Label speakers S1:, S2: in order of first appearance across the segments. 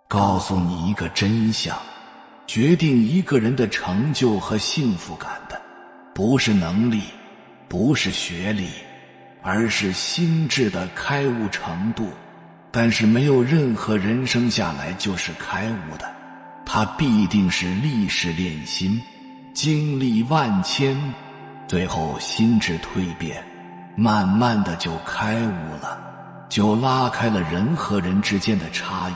S1: 告诉你一个真相，决定一个人的成就和幸福感的，不是能力，不是学历，而是心智的开悟程度。但是没有任何人生下来就是开悟的，他必定是历事练心，经历万千，最后心智蜕变，慢慢的就开悟了，就拉开了人和人之间的差异，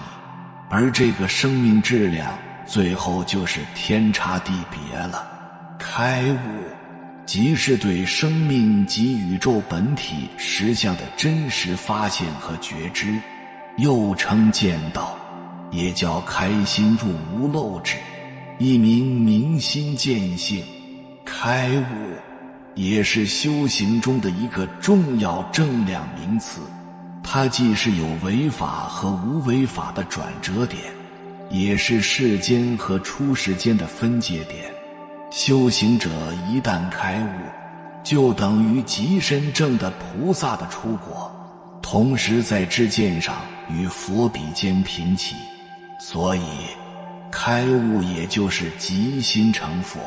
S1: 而这个生命质量最后就是天差地别了。开悟即是对生命及宇宙本体实相的真实发现和觉知，又称见道，也叫开心入无漏智，一名明心见性。开悟也是修行中的一个重要正量名词，它既是有为法和无为法的转折点，也是世间和出世间的分界点。修行者一旦开悟，就等于极深正的菩萨的出国，同时在知见上与佛比肩平齐，所以开悟也就是即心成佛。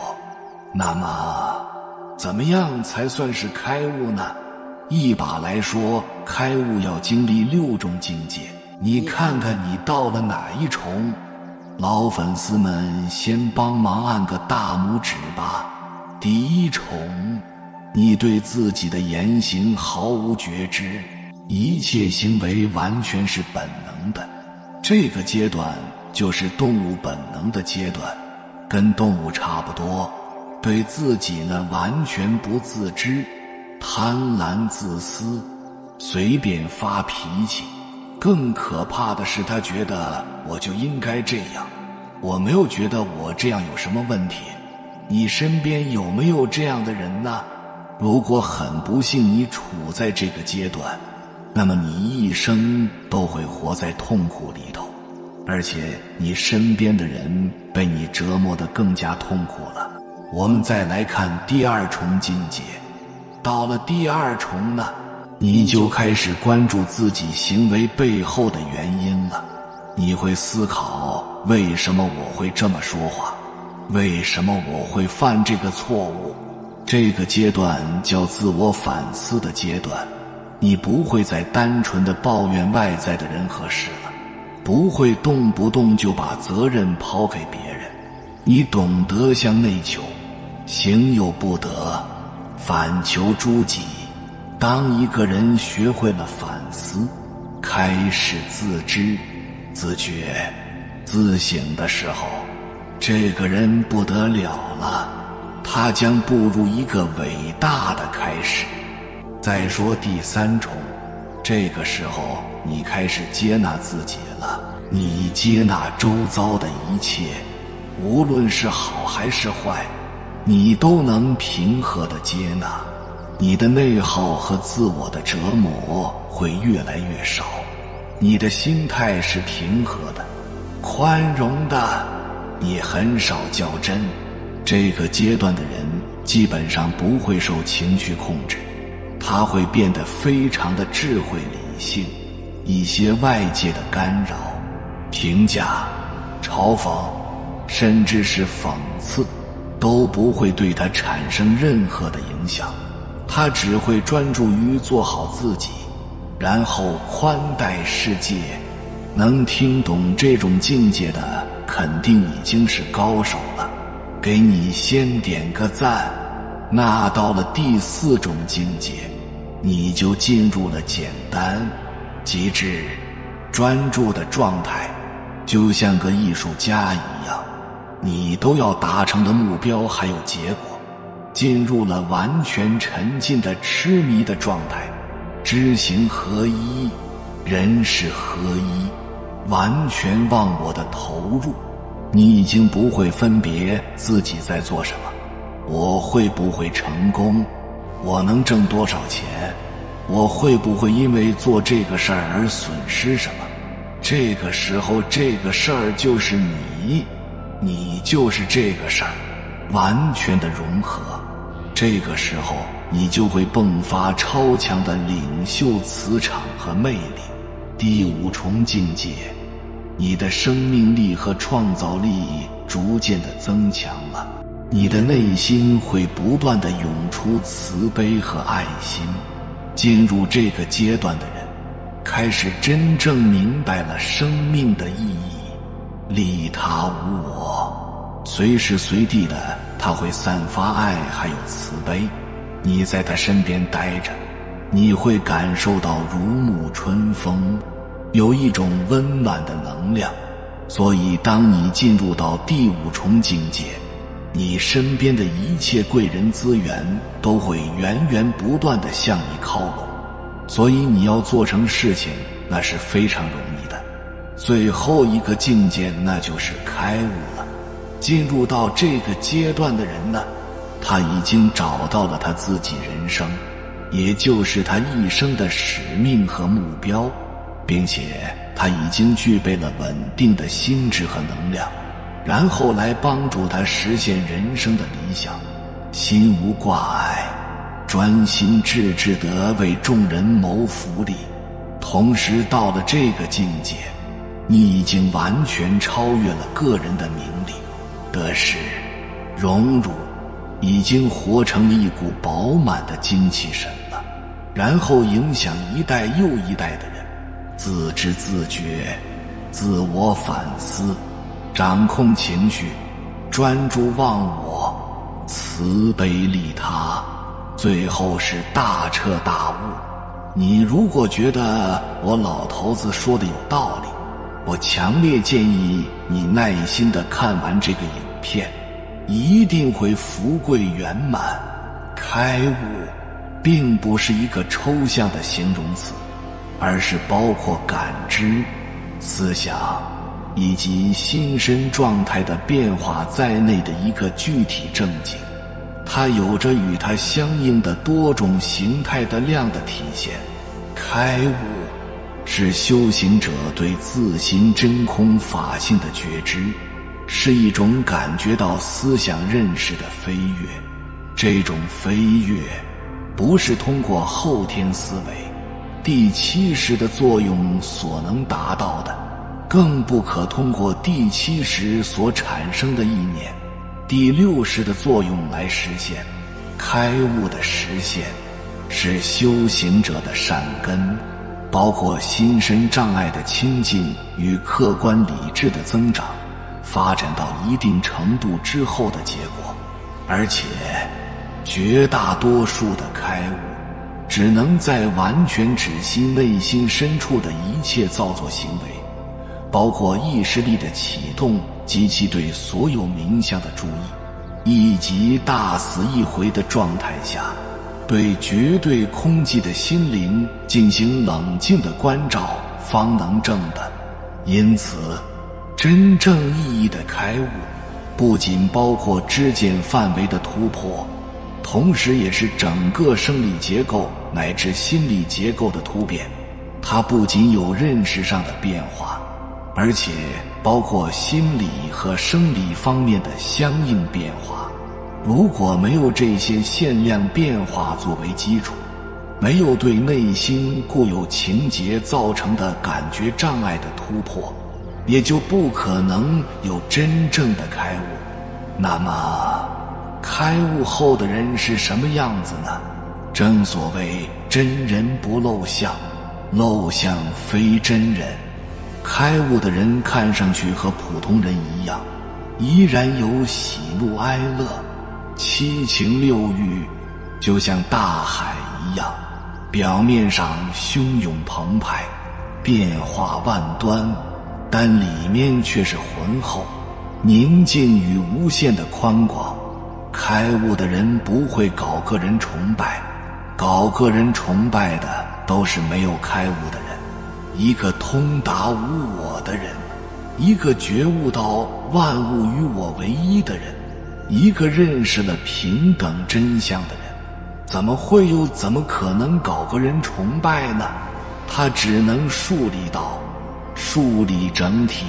S1: 那么怎么样才算是开悟呢？一把来说，开悟要经历6种境界，你看看你到了哪一重？老粉丝们先帮忙按个大拇指吧。第一重，你对自己的言行毫无觉知，一切行为完全是本能的，这个阶段就是动物本能的阶段，跟动物差不多，对自己呢完全不自知，贪婪自私，随便发脾气。更可怕的是，他觉得我就应该这样，我没有觉得我这样有什么问题。你身边有没有这样的人呢？如果很不幸你处在这个阶段，那么你一生都会活在痛苦里头，而且你身边的人被你折磨得更加痛苦了。我们再来看第2重境界，到了第2重呢，你就开始关注自己行为背后的原因了。你会思考，为什么我会这么说话？为什么我会犯这个错误？这个阶段叫自我反思的阶段。你不会再单纯的抱怨外在的人和事了，不会动不动就把责任抛给别人。你懂得向内求，行有不得，反求诸己。当一个人学会了反思，开始自知、自觉、自省的时候，这个人不得了了，他将步入一个伟大的开始。再说第3重，这个时候你开始接纳自己了，你接纳周遭的一切，无论是好还是坏，你都能平和地接纳。你的内耗和自我的折磨会越来越少，你的心态是平和的、宽容的，你很少较真。这个阶段的人基本上不会受情绪控制，他会变得非常的智慧理性，一些外界的干扰、评价、嘲讽，甚至是讽刺，都不会对他产生任何的影响。他只会专注于做好自己，然后宽待世界。能听懂这种境界的，肯定已经是高手了，给你先点个赞。那到了第4种境界，你就进入了简单、极致、专注的状态，就像个艺术家一样，你都要达成的目标还有结果，进入了完全沉浸的痴迷的状态，知行合一，人事合一，完全忘我的投入。你已经不会分别自己在做什么，我会不会成功，我能挣多少钱，我会不会因为做这个事儿而损失什么。这个时候这个事儿就是你，你就是这个事儿，完全的融合。这个时候你就会迸发超强的领袖磁场和魅力。第5重境界，你的生命力和创造力逐渐的增强了，你的内心会不断的涌出慈悲和爱心。进入这个阶段的人，开始真正明白了生命的意义，利他无我，随时随地的他会散发爱还有慈悲。你在他身边待着，你会感受到如沐春风，有一种温暖的能量。所以当你进入到第5重境界，你身边的一切贵人资源都会源源不断地向你靠拢，所以你要做成事情那是非常容易的。最后一个境界那就是开悟了。进入到这个阶段的人呢，他已经找到了他自己人生，也就是他一生的使命和目标，并且他已经具备了稳定的心智和能量，然后来帮助他实现人生的理想。心无挂碍，专心致志地为众人谋福利。同时到了这个境界，你已经完全超越了个人的名利、得失、荣辱，已经活成一股饱满的精气神了，然后影响一代又一代的人，自知自觉，自我反思，掌控情绪，专注忘我，慈悲利他，最后是大彻大悟。你如果觉得我老头子说的有道理，我强烈建议你耐心地看完这个影片，一定会福贵圆满。开悟并不是一个抽象的形容词，而是包括感知、思想以及心身状态的变化在内的一个具体证境。它有着与它相应的多种形态的量的体现。开悟是修行者对自心真空法性的觉知，是一种感觉到思想认识的飞跃。这种飞跃不是通过后天思维、第7识的作用所能达到的，更不可通过第7识所产生的意念、第6识的作用来实现。开悟的实现是修行者的善根，包括心身障碍的清净与客观理智的增长，发展到一定程度之后的结果。而且绝大多数的开悟只能在完全止息内心深处的一切造作行为，包括意识力的启动及其对所有冥想的注意，以及大死一回的状态下对绝对空寂的心灵进行冷静的关照，方能证的。因此真正意义的开悟不仅包括知见范围的突破，同时也是整个生理结构乃至心理结构的突变。它不仅有认识上的变化，而且包括心理和生理方面的相应变化。如果没有这些限量变化作为基础，没有对内心固有情节造成的感觉障碍的突破，也就不可能有真正的开悟。那么开悟后的人是什么样子呢？正所谓真人不露相，露相非真人。开悟的人看上去和普通人一样，依然有喜怒哀乐、七情六欲，就像大海一样，表面上汹涌澎湃，变化万端，但里面却是浑厚、宁静与无限的宽广。开悟的人不会搞个人崇拜，搞个人崇拜的都是没有开悟的人。一个通达无我的人，一个觉悟到万物与我为一的人，一个认识了平等真相的人，怎么可能搞个人崇拜呢？他只能树立道，树立整体，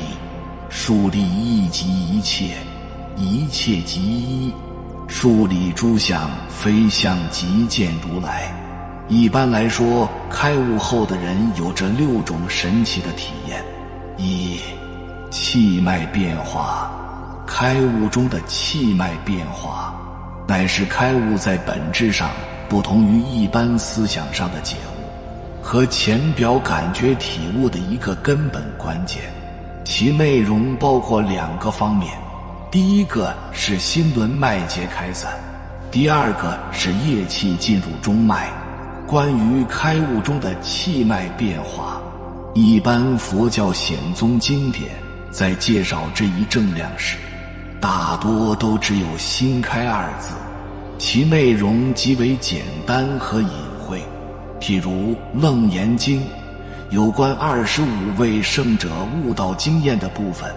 S1: 树立一即一切，一切即一，树立诸相非相即见如来。一般来说，开悟后的人有这6种神奇的体验：一、气脉变化，开悟中的气脉变化，乃是开悟在本质上不同于一般思想上的解悟和浅表感觉体悟的一个根本关键。其内容包括2个方面，第一个是心轮脉结开散，第二个是液气进入中脉。关于开悟中的气脉变化，一般佛教显宗经典在介绍这一正量时，大多都只有心开2字，其内容极为简单和隐晦。譬如楞严经有关25位圣者悟道经验的部分，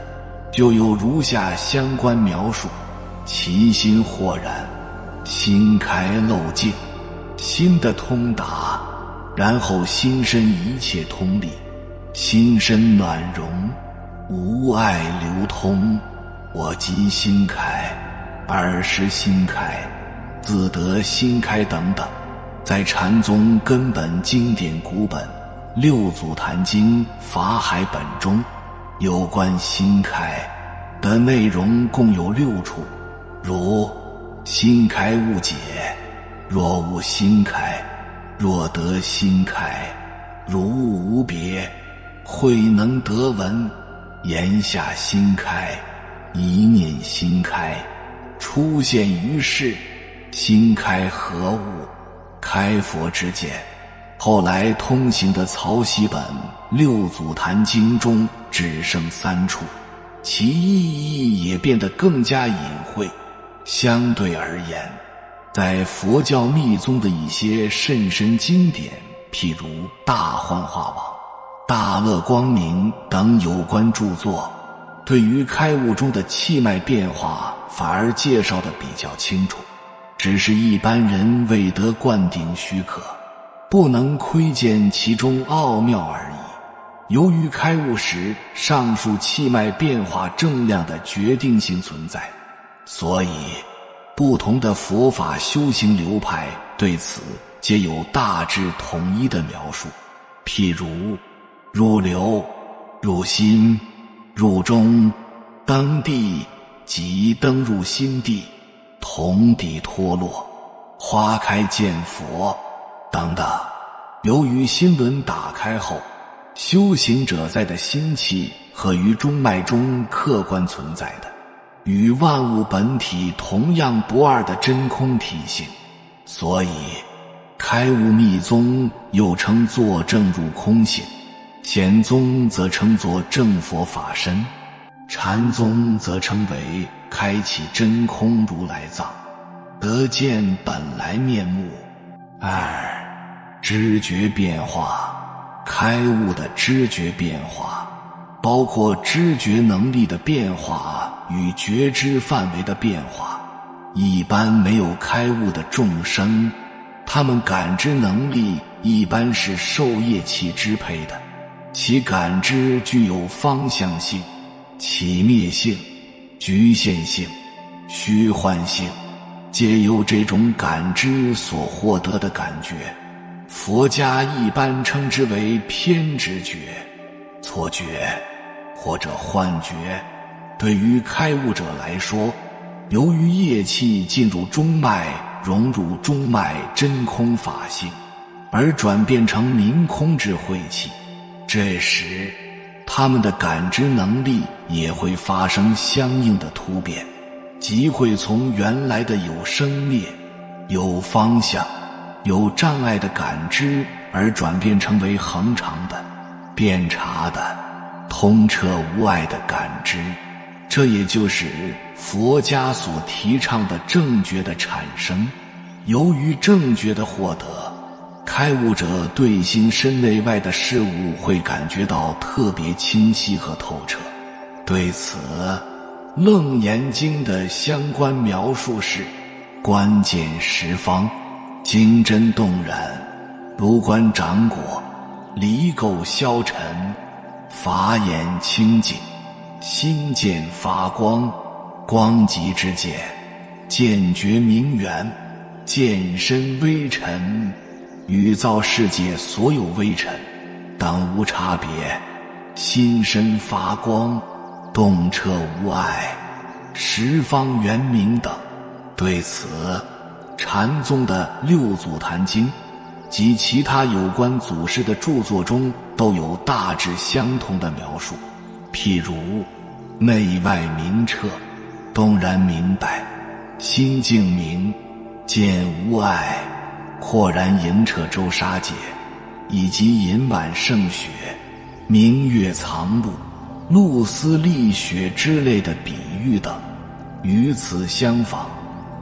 S1: 就有如下相关描述：其心豁然，心开漏尽，心的通达，然后心身一切通力，心身暖融，无碍流通。我即心开，尔时心开，自得心开等等。在禅宗根本经典古本《六祖坛经·法海本》中，有关心开的内容共有6处，如心开悟解，若悟心开，若得心开，如悟无别，慧能得闻，言下心开，一念心开，出现于世，心开何物？开佛之见。后来通行的曹溪本《六祖坛经》中只剩3处，其意义也变得更加隐晦。相对而言，在佛教密宗的一些甚深经典，譬如《大幻化网》《大乐光明》等有关著作，对于开悟中的气脉变化反而介绍得比较清楚，只是一般人未得灌顶许可，不能窥见其中奥妙而已。由于开悟时上述气脉变化正量的决定性存在，所以不同的佛法修行流派对此皆有大致统一的描述。譬如入流、入心、入中、登地即登入心地、同底脱落、花开见佛等等。由于心轮打开后，修行者在的心气和于中脉中客观存在的与万物本体同样不二的真空体性，所以开悟密宗又称作正入空性，显宗则称作正佛法身，禅宗则称为开启真空如来藏，得见本来面目。知觉变化。开悟的知觉变化包括知觉能力的变化与觉知范围的变化。一般没有开悟的众生，他们感知能力一般是受业气支配的，其感知具有方向性、起灭性、局限性、虚幻性，皆由这种感知所获得的感觉。佛家一般称之为偏执觉、错觉或者幻觉。对于开悟者来说，由于业气进入中脉，融入中脉真空法性，而转变成明空智慧气，这时他们的感知能力也会发生相应的突变，即会从原来的有生灭、有方向、有障碍的感知而转变成为恒常的、遍察的、通彻无碍的感知。这也就是佛家所提倡的正觉的产生。由于正觉的获得，开悟者对心身内外的事物会感觉到特别清晰和透彻。对此，《楞严经》的相关描述是：关键十方，精真动然，如观掌果，离垢消沉，法眼清净，心见发光，光极之见，见觉明圆，见身微尘，与造世界所有微尘等无差别，心身发光，动彻无碍，十方圆明等。对此，禅宗的六祖坛经及其他有关祖师的著作中都有大致相同的描述，譬如内外明澈，东然明白，心净明，见无碍，豁然盈彻周沙界，以及银碗胜雪，明月藏露，露丝沥雪之类的比喻等。与此相仿，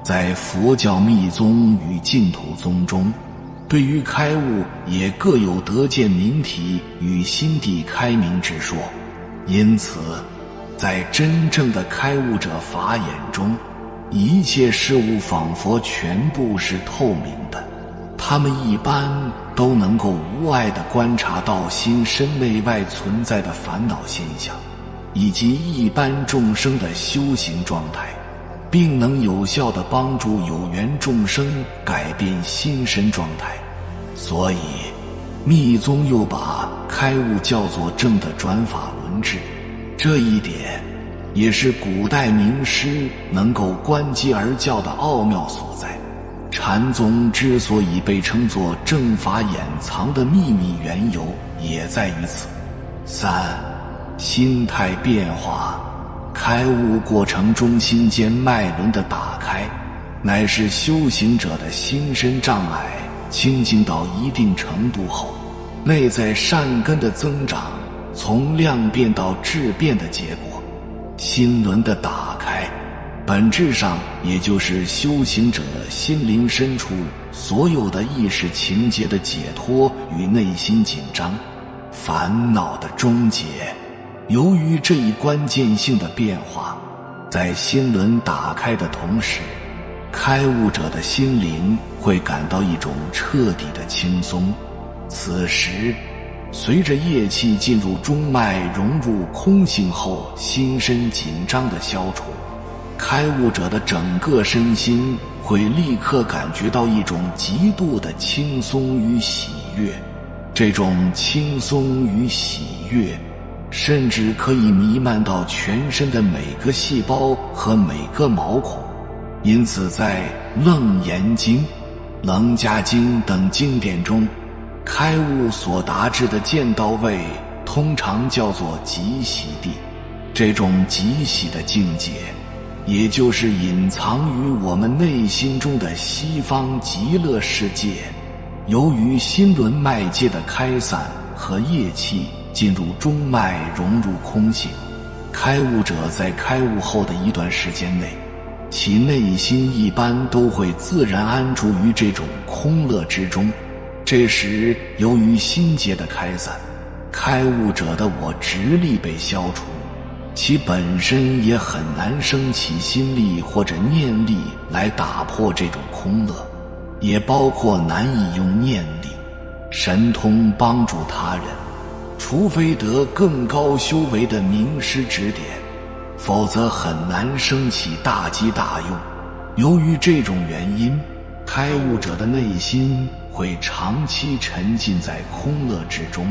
S1: 在佛教密宗与净土宗中，对于开悟也各有得见明体与心地开明之说。因此在真正的开悟者法眼中，一切事物仿佛全部是透明的，他们一般都能够无碍地观察到心身内外存在的烦恼现象，以及一般众生的修行状态，并能有效地帮助有缘众生改变心身状态。所以密宗又把开悟叫做正的转法轮智，这一点也是古代名师能够观机而教的奥妙所在。禅宗之所以被称作正法掩藏的秘密缘由也在于此。三、心态变化。开悟过程中心间脉轮的打开，乃是修行者的心身障碍清净到一定程度后，内在善根的增长从量变到质变的结果。心轮的打开，本质上也就是修行者心灵深处所有的意识情结的解脱与内心紧张、烦恼的终结。由于这一关键性的变化，在心轮打开的同时，开悟者的心灵会感到一种彻底的轻松。此时随着业气进入中脉融入空性后，心身紧张的消除，开悟者的整个身心会立刻感觉到一种极度的轻松与喜悦。这种轻松与喜悦甚至可以弥漫到全身的每个细胞和每个毛孔。因此在《楞严经》《楞伽经》等经典中，开悟所达至的见到位通常叫做极喜地。这种极喜的境界，也就是隐藏于我们内心中的西方极乐世界。由于心轮脉界的开散和业气进入中脉融入空性，开悟者在开悟后的一段时间内，其内心一般都会自然安住于这种空乐之中。这时由于心结的开散，开悟者的我执力被消除，其本身也很难升起心力或者念力来打破这种空乐，也包括难以用念力、神通帮助他人，除非得更高修为的名师指点，否则很难升起大机大用。由于这种原因，开悟者的内心会长期沉浸在空乐之中，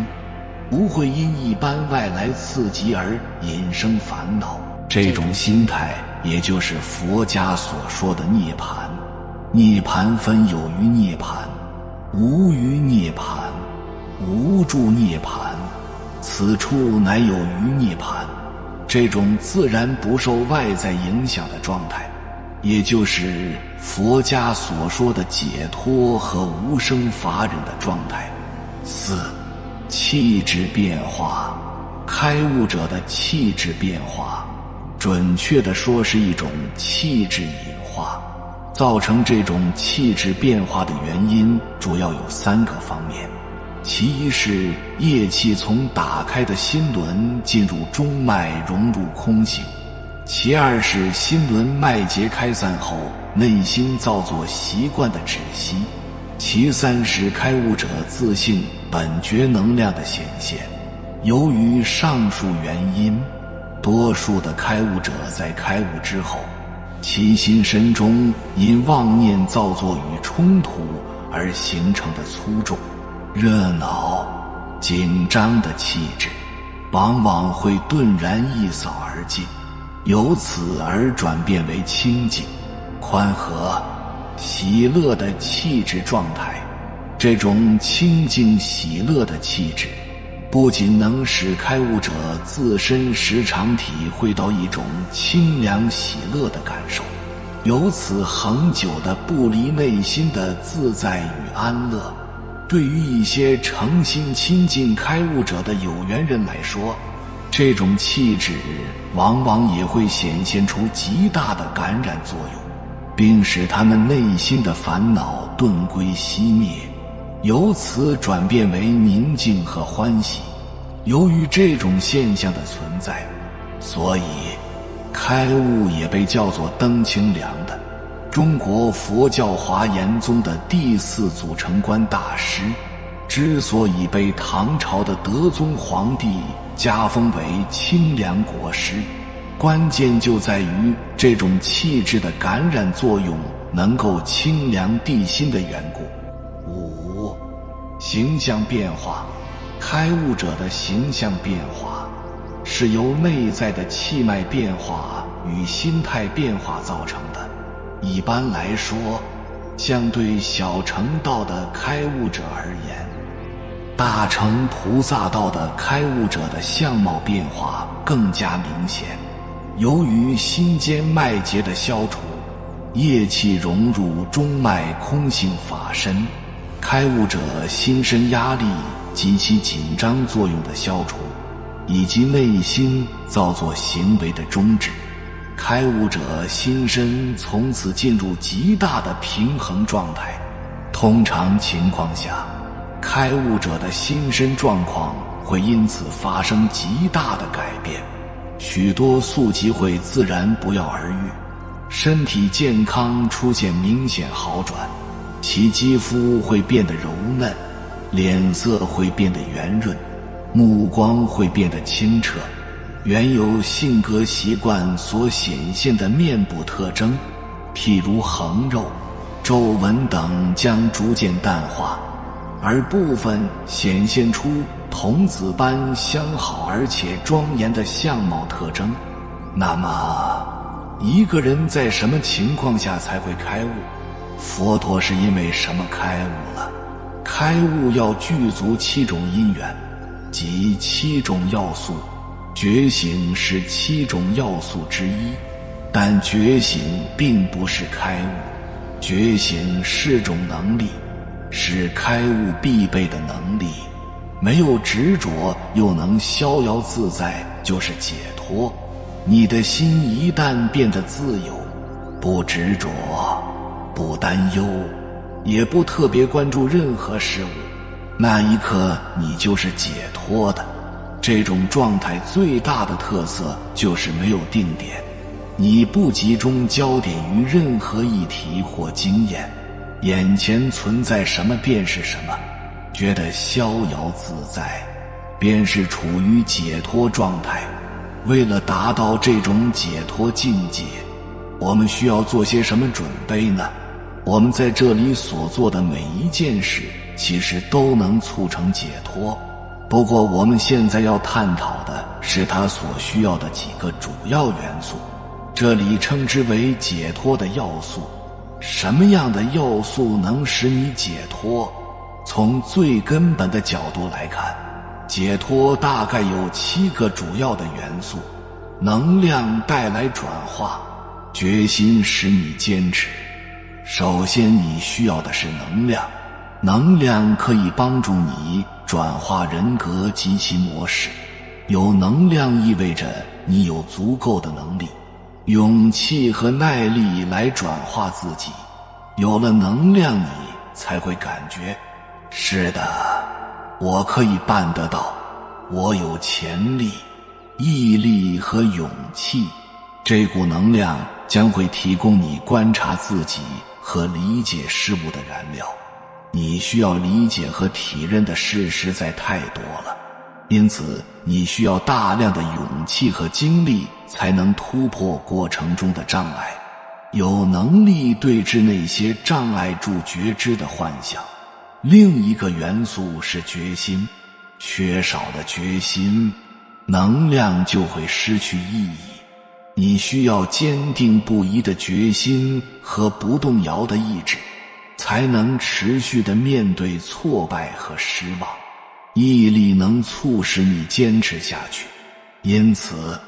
S1: 不会因一般外来刺激而引生烦恼。这种心态也就是佛家所说的涅槃。涅槃分有余涅槃、无余涅槃、无住涅槃，此处乃有余涅槃，这种自然不受外在影响的状态，也就是佛家所说的解脱和无生法忍的状态。四、气质变化。开悟者的气质变化，准确地说是一种气质隐化。造成这种气质变化的原因主要有3个方面。其一是业气从打开的心轮进入中脉融入空性，其二是心轮脉结开散后内心造作习惯的止息，其三是开悟者自性本觉能量的显现。由于上述原因，多数的开悟者在开悟之后，其心身中因妄念造作与冲突而形成的粗重、热闹、紧张的气质，往往会顿然一扫而而进，由此而转变为清净、宽和、喜乐的气质状态。这种清净喜乐的气质，不仅能使开悟者自身时常体会到一种清凉喜乐的感受，由此恒久地不离内心的自在与安乐。对于一些诚心亲近开悟者的有缘人来说，这种气质往往也会显现出极大的感染作用，并使他们内心的烦恼顿归熄灭，由此转变为宁静和欢喜。由于这种现象的存在，所以开悟也被叫做灯清凉的。中国佛教华严宗的第4组成观大师之所以被唐朝的德宗皇帝加封为清凉国师，关键就在于这种气质的感染作用能够清凉地心的缘故。5. 形象变化。开悟者的形象变化是由内在的气脉变化与心态变化造成的。一般来说，相对小乘道的开悟者而言，大乘菩萨道的开悟者的相貌变化更加明显。由于心间脉结的消除，业气融入中脉空性法身，开悟者心身压力及其紧张作用的消除，以及内心造作行为的终止，开悟者心身从此进入极大的平衡状态。通常情况下，开悟者的心身状况会因此发生极大的改变，许多宿疾会自然不药而愈，身体健康出现明显好转，其肌肤会变得柔嫩，脸色会变得圆润，目光会变得清澈，原有性格习惯所显现的面部特征，譬如横肉、皱纹等将逐渐淡化，而部分显现出童子般相好而且庄严的相貌特征。那么，一个人在什么情况下才会开悟？佛陀是因为什么开悟了？开悟要具足7种因缘，即7种要素。觉醒是7种要素之一，但觉醒并不是开悟。觉醒是种能力，是开悟必备的能力。没有执着又能逍遥自在，就是解脱。你的心一旦变得自由，不执着，不担忧，也不特别关注任何事物，那一刻你就是解脱的。这种状态最大的特色就是没有定点，你不集中焦点于任何议题或经验，眼前存在什么便是什么，觉得逍遥自在，便是处于解脱状态。为了达到这种解脱境界，我们需要做些什么准备呢？我们在这里所做的每一件事，其实都能促成解脱。不过我们现在要探讨的是它所需要的几个主要元素，这里称之为解脱的要素。什么样的要素能使你解脱？从最根本的角度来看，解脱大概有7个主要的元素。能量带来转化，决心使你坚持。首先你需要的是能量，能量可以帮助你转化人格及其模式。有能量意味着你有足够的能力、勇气和耐力来转化自己。有了能量，你才会感觉，是的，我可以办得到，我有潜力、毅力和勇气。这股能量将会提供你观察自己和理解事物的燃料。你需要理解和体认的事实在太多了，因此你需要大量的勇气和精力才能突破过程中的障碍，有能力对治那些障碍住觉知的幻想。另一个元素是决心，缺少了决心，能量就会失去意义。你需要坚定不移的决心和不动摇的意志，才能持续地面对挫败和失望。毅力能促使你坚持下去，因此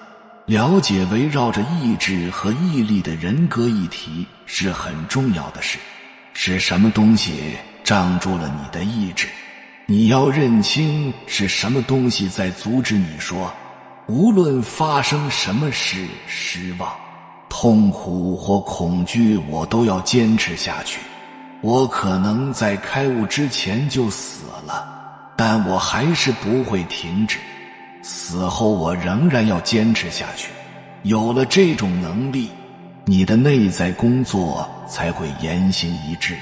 S1: 了解围绕着意志和毅力的人格议题是很重要的事。是什么东西障住了你的意志？你要认清是什么东西在阻止你说，无论发生什么事，失望、痛苦或恐惧，我都要坚持下去。我可能在开悟之前就死了，但我还是不会停止。死后我仍然要坚持下去。有了这种能力，你的内在工作才会言行一致。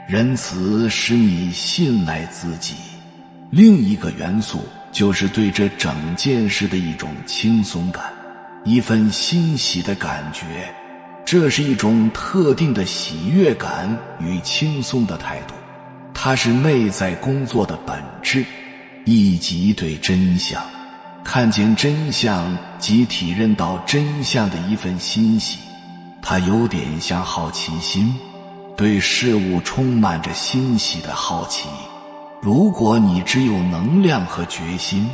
S1: 仁慈使你信赖自己。另一个元素就是对这整件事的一种轻松感，一份欣喜的感觉。这是一种特定的喜悦感与轻松的态度，它是内在工作的本质，以及对真相、看见真相及体认到真相的一份欣喜。它有点像好奇心，对事物充满着欣喜的好奇。如果你只有能量和决心，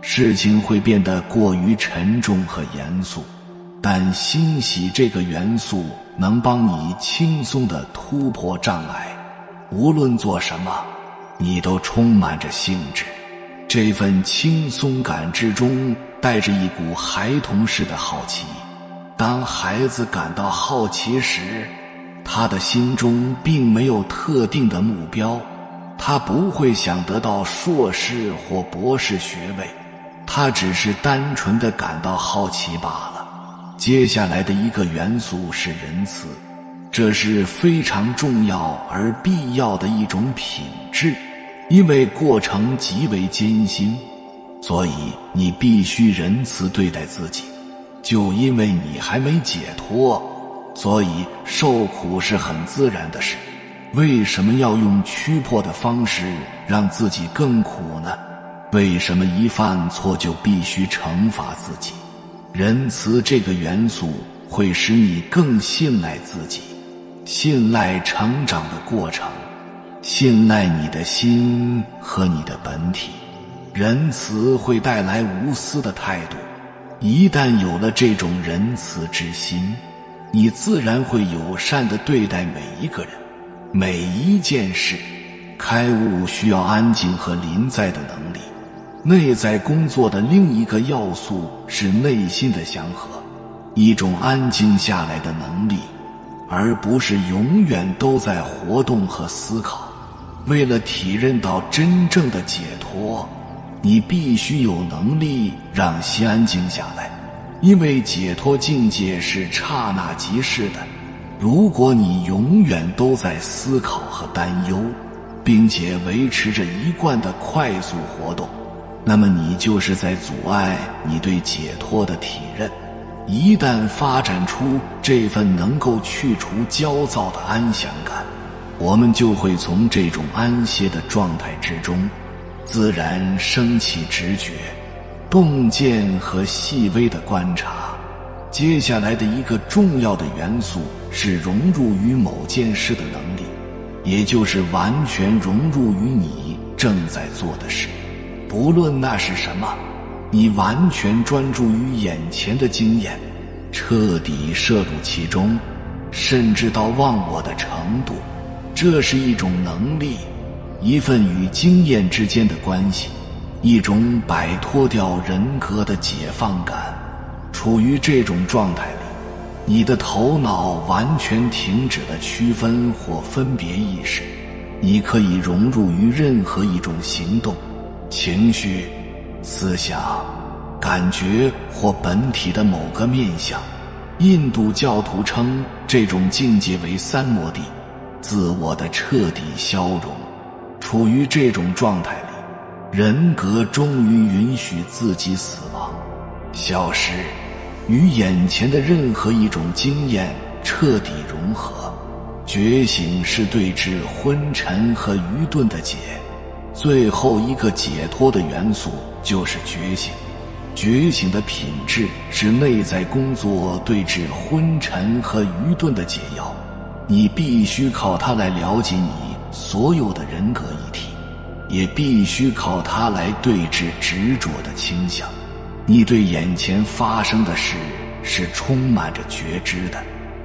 S1: 事情会变得过于沉重和严肃。但欣喜这个元素能帮你轻松地突破障碍，无论做什么，你都充满着兴致。这份轻松感之中带着一股孩童式的好奇。当孩子感到好奇时，他的心中并没有特定的目标，他不会想得到硕士或博士学位，他只是单纯地感到好奇罢了。接下来的一个元素是仁慈，这是非常重要而必要的一种品质。因为过程极为艰辛，所以你必须仁慈对待自己。就因为你还没解脱，所以受苦是很自然的事。为什么要用屈迫的方式让自己更苦呢？为什么一犯错就必须惩罚自己？仁慈这个元素会使你更信赖自己，信赖成长的过程，信赖你的心和你的本体。仁慈会带来无私的态度。一旦有了这种仁慈之心，你自然会友善地对待每一个人，每一件事。开悟需要安静和临在的能力。内在工作的另一个要素是内心的祥和，一种安静下来的能力，而不是永远都在活动和思考。为了体认到真正的解脱，你必须有能力让心安静下来，因为解脱境界是刹那即逝的。如果你永远都在思考和担忧，并且维持着一贯的快速活动，那么你就是在阻碍你对解脱的体认。一旦发展出这份能够去除焦躁的安详感，我们就会从这种安歇的状态之中自然升起直觉、洞见和细微的观察。接下来的一个重要的元素是融入于某件事的能力，也就是完全融入于你正在做的事。不论那是什么，你完全专注于眼前的经验，彻底摄入其中，甚至到忘我的程度。这是一种能力，一份与经验之间的关系，一种摆脱掉人格的解放感。处于这种状态里，你的头脑完全停止了区分或分别意识，你可以融入于任何一种行动、情绪、思想、感觉或本体的某个面向。印度教徒称这种境界为三摩地，自我的彻底消融。处于这种状态里，人格终于允许自己死亡、消失，与眼前的任何一种经验彻底融合。觉醒是对治昏沉和愚钝的解。最后一个解脱的元素就是觉醒。觉醒的品质是内在工作对治昏沉和愚钝的解药，你必须靠它来了解你所有的人格议题，也必须靠它来对治执着的倾向。你对眼前发生的事是充满着觉知的，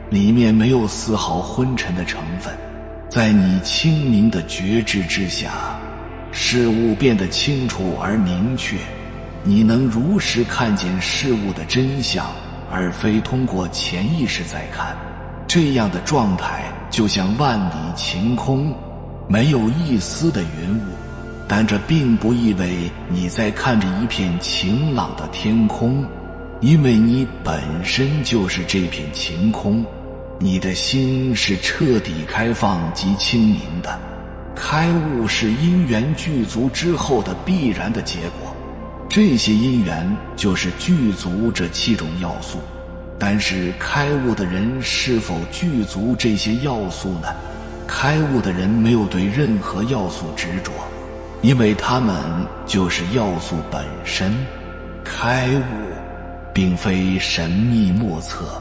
S1: 里面没有丝毫昏沉的成分。在你清明的觉知之下，事物变得清楚而明确，你能如实看见事物的真相，而非通过潜意识在看。这样的状态就像万里晴空，没有一丝的云雾，但这并不意味你在看着一片晴朗的天空，因为你本身就是这片晴空。你的心是彻底开放及清明的，开悟是因缘具足之后的必然的结果。这些因缘就是具足这7种要素，但是开悟的人是否具足这些要素呢？开悟的人没有对任何要素执着，因为他们就是要素本身。开悟并非神秘莫测，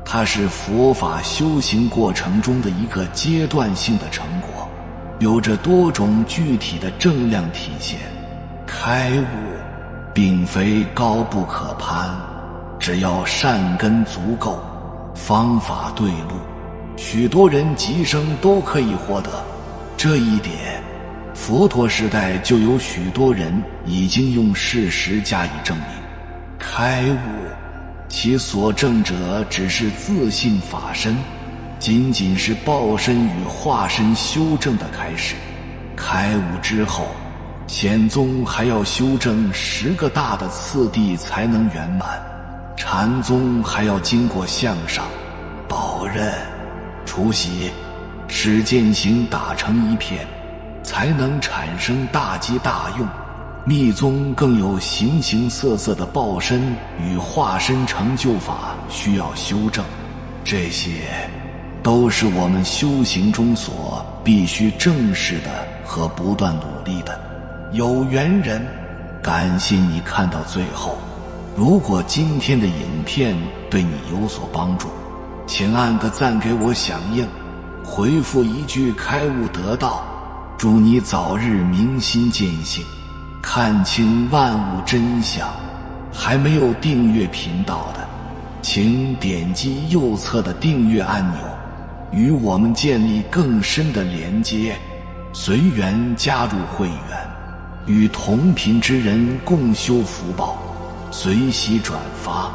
S1: 它是佛法修行过程中的一个阶段性的成果，有着多种具体的正量体现。开悟并非高不可攀，只要善根足够，方法对路，许多人即生都可以获得。这一点，佛陀时代就有许多人已经用事实加以证明。开悟，其所证者只是自性法身，仅仅是报身与化身修正的开始。开悟之后，显宗还要修正10个大的次第才能圆满，禅宗还要经过向上、宝刃、除习、使践行打成一片，才能产生大机大用。密宗更有形形色色的报身与化身成就法需要修正，这些都是我们修行中所必须正视的和不断努力的。有缘人，感谢你看到最后。如果今天的影片对你有所帮助，请按个赞给我响应，回复一句开悟得道，祝你早日明心见性，看清万物真相。还没有订阅频道的，请点击右侧的订阅按钮，与我们建立更深的连接，随缘加入会员，与同频之人共修福报，随喜转发，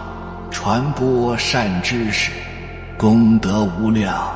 S1: 传播善知识，功德无量。